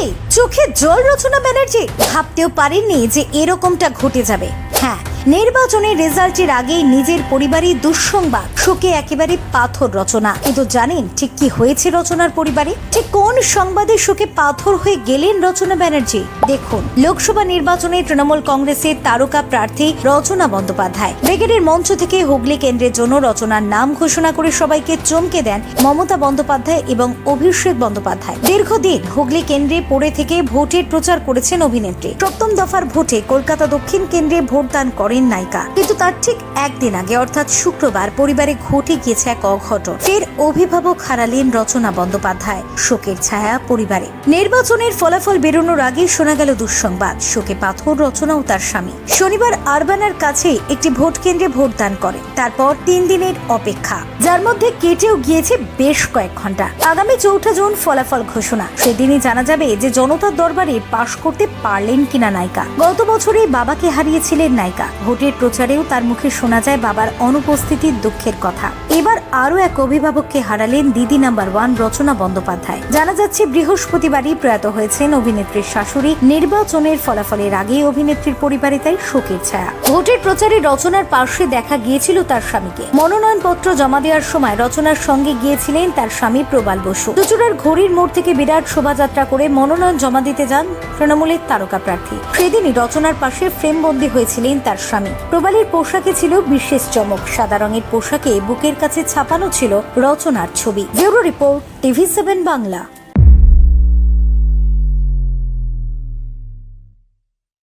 কি চোখে জল রচনা ব্যানার্জি ভাবতেও পারেননি যে এরকমটা ঘটে যাবে। হ্যাঁ, নির্বাচনের রেজাল্টের আগে নিজের পরিবারের দুঃসংবাদ, শোকে একেবারে পাথর রচনা। কিন্তু জানেন ঠিক কি হয়েছে রচনার পরিবারে? ঠিক কোন সংবাদে শোকে পাথর হয়ে গেলেন রচনা ব্যানার্জি? দেখুন, লোকসভা নির্বাচনে তৃণমূল কংগ্রেসের তারকা প্রার্থী রচনা বন্দ্যোপাধ্যায় ব্রিগেডের মঞ্চ থেকে হুগলি কেন্দ্রের জন্য রচনার নাম ঘোষণা করে সবাইকে চমকে দেন মমতা বন্দ্যোপাধ্যায় এবং অভিষেক বন্দ্যোপাধ্যায়। দীর্ঘদিন হুগলি কেন্দ্রে পড়ে থেকে ভোটের প্রচার করেছেন অভিনেত্রী। সপ্তম দফার ভোটে কলকাতা দক্ষিণ কেন্দ্রে ভোটদান করেন নায়িকা। কিন্তু তার ঠিক একদিন আগে অর্থাৎ শুক্রবার পরিবারে ঘটে গিয়েছে এক অঘটন। ফের অভিভাবক হারালেন রচনা বন্দ্যোপাধ্যায়। শোকের ছায়া পরিবারে। নির্বাচনের ফলাফল বেরোনোর আগে শোনা গেল দুঃসংবাদ। শোকে পাথর রচনা ও তার স্বামী শনিবার আরবানার কাছে একটি ভোট কেন্দ্রে ভোটদান করেন। তারপর 3 দিনের অপেক্ষা, যার মধ্যে কেটেও গিয়েছে বেশ কয়েক ঘন্টা। আগামী 4 জুন ফলাফল ঘোষণা। সেদিনই জানা যাবে যে জনতার দরবারে পাশ করতে পারলেন কিনা নায়িকা। গত বছরেই বাবাকে হারিয়েছিলেন নায়িকা। ভোটের প্রচারেও তার মুখে শোনা যায় বাবার অনুপস্থিতির দুঃখের কথা। এবার আরো এক অভিভাবককে হারালেন দিদি নাম্বার 1 রচনা বন্দ্যোপাধ্যায়। জানা যাচ্ছে বৃহস্পতিবারই প্রয়াত হয়েছেন অভিনেত্রীর শাশুড়ি। নির্বাচনের ফলাফলের আগে অভিনেত্রীর পরিবারে তাই শোকের ছায়া। ভোটের প্রচারে রচনার পাশে দেখা গিয়েছিল তার স্বামীকে। মনোনয়নপত্র জমা দেওয়ার সময় রচনার সঙ্গে গিয়েছিলেন তার স্বামী প্রবাল বসু। চুচুড়ার ঘড়ির মোড় থেকে বিরাট শোভাযাত্রা করে মনোনয়ন জমা দিতে যান তৃণমূলের তারকা প্রার্থী। সেদিনই রচনার পাশে ফ্রেমবন্দি হয়েছিলেন তার স্বামী। প্রবালের পোশাকে ছিল বিশেষ চমক। সাদা রঙের পোশাকে বুকের কাছে ছাপানো ছিল রচনার ছবি। Bureau report, TV7 Bangla.